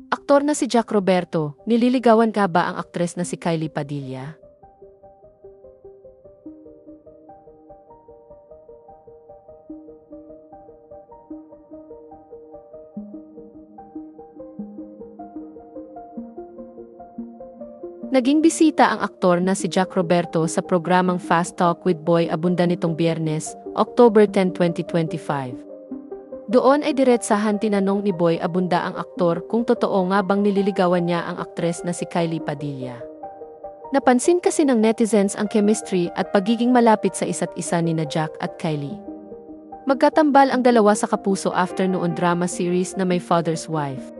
Aktor na si Jack Roberto, nililigawan ka ba ang aktres na si Kylie Padilla? Naging bisita ang aktor na si Jack Roberto sa programang Fast Talk with Boy Abunda nitong Biyernes, October 10, 2025. Doon ay diretsahan tinanong ni Boy Abunda ang aktor kung totoo nga bang nililigawan niya ang aktres na si Kylie Padilla. Napansin kasi ng netizens ang chemistry at pagiging malapit sa isa't isa ni na Jack at Kylie. Magkatambal ang dalawa sa kapuso after noon drama series na My Father's Wife.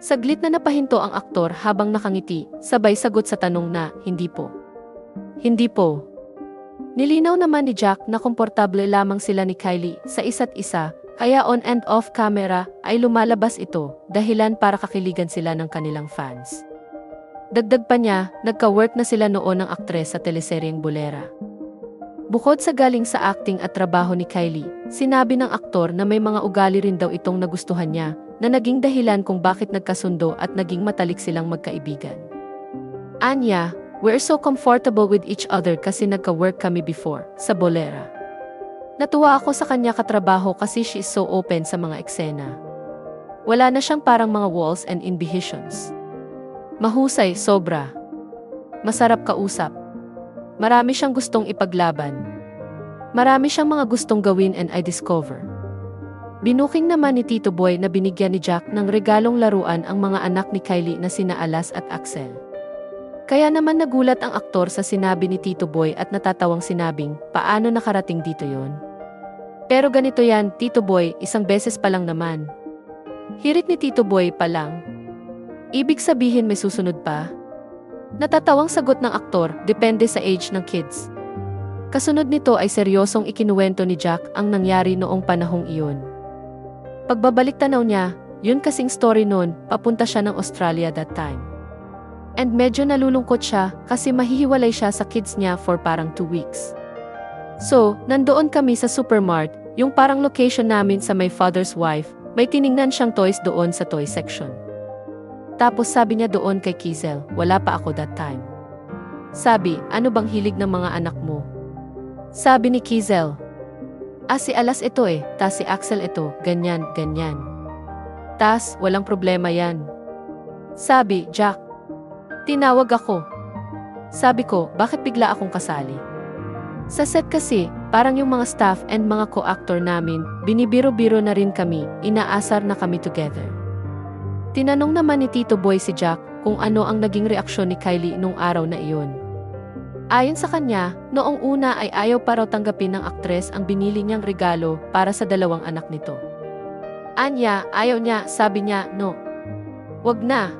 Saglit na napahinto ang aktor habang nakangiti, sabay sagot sa tanong na, hindi po. Hindi po. Nilinaw naman ni Jack na komportable lamang sila ni Kylie sa isa't isa, kaya on and off camera ay lumalabas ito, dahilan para kakiligan sila ng kanilang fans. Dagdag pa niya, nagka-work na sila noon ng aktres sa teleseryeng Bolera. Bukod sa galing sa acting at trabaho ni Kylie, sinabi ng aktor na may mga ugali rin daw itong nagustuhan niya, na naging dahilan kung bakit nagkasundo at naging matalik silang magkaibigan. Anya, we're so comfortable with each other kasi nagka-work kami before, sa Bolera. Natuwa ako sa kanya katrabaho kasi she is so open sa mga eksena. Wala na siyang parang mga walls and inhibitions. Mahusay, sobra. Masarap kausap. Marami siyang gustong ipaglaban. Marami siyang mga gustong gawin and I discover. Binuking naman ni Tito Boy na binigyan ni Jack ng regalong laruan ang mga anak ni Kylie na sina Alas at Axel. Kaya naman nagulat ang aktor sa sinabi ni Tito Boy at natatawang sinabing, paano nakarating dito yon? Pero ganito yan, Tito Boy, isang beses pa lang naman. Hirit ni Tito Boy pa lang. Ibig sabihin may susunod pa? Natatawang sagot ng aktor, depende sa age ng kids. Kasunod nito ay seryosong ikinuwento ni Jack ang nangyari noong panahong iyon. Pagbabalik tanaw niya, yun kasing story noon, papunta siya ng Australia that time. And medyo nalulungkot siya kasi mahihiwalay siya sa kids niya for parang 2 weeks. So, nandoon kami sa supermart, yung parang location namin sa My Father's Wife, may tiningnan siyang toys doon sa toy section. Tapos sabi niya doon kay Kizel, wala pa ako that time. Sabi, ano bang hilig ng mga anak mo? Sabi ni Kizel, si Alas ito tas si Axel ito, ganyan, ganyan. Tas, walang problema yan. Sabi, Jack. Tinawag ako. Sabi ko, bakit bigla akong kasali? Sa set kasi, parang yung mga staff and mga co-actor namin, binibiro-biro na rin kami, inaasar na kami together. Tinanong naman ni Tito Boy si Jack kung ano ang naging reaksyon ni Kylie nung araw na iyon. Ayon sa kanya, noong una ay ayaw pa raw tanggapin ng aktres ang binili niyang regalo para sa dalawang anak nito. Anya, ayaw niya, sabi niya, no. Wag na.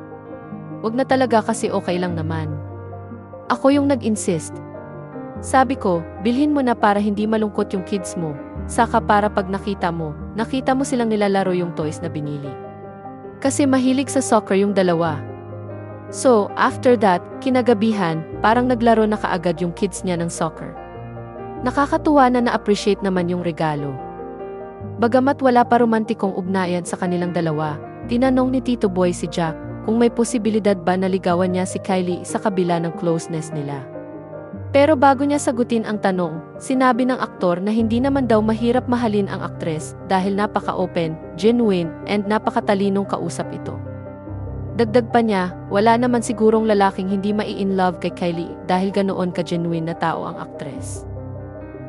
Wag na talaga kasi okay lang naman. Ako yung nag-insist. Sabi ko, bilhin mo na para hindi malungkot yung kids mo, saka para pag nakita mo silang nilalaro yung toys na binili. Kasi mahilig sa soccer yung dalawa. So, after that, kinagabihan, parang naglaro na kaagad yung kids niya ng soccer. Nakakatuwa na na-appreciate naman yung regalo. Bagamat wala pa romantikong ugnayan sa kanilang dalawa, tinanong ni Tito Boy si Jack kung may posibilidad ba na ligawan niya si Kylie sa kabila ng closeness nila. Pero bago niya sagutin ang tanong, sinabi ng aktor na hindi naman daw mahirap mahalin ang aktres dahil napaka-open, genuine, and napakatalinong kausap ito. Dagdag pa niya, wala naman sigurong lalaking hindi mai-in-love kay Kylie dahil ganoon ka-genuine na tao ang aktres.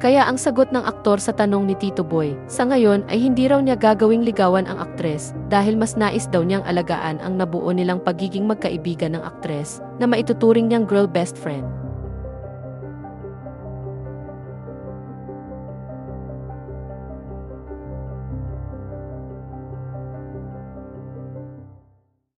Kaya ang sagot ng aktor sa tanong ni Tito Boy, sa ngayon ay hindi raw niya gagawing ligawan ang aktres dahil mas nais daw niyang alagaan ang nabuo nilang pagiging magkaibigan ng aktres na maituturing niyang girl best friend.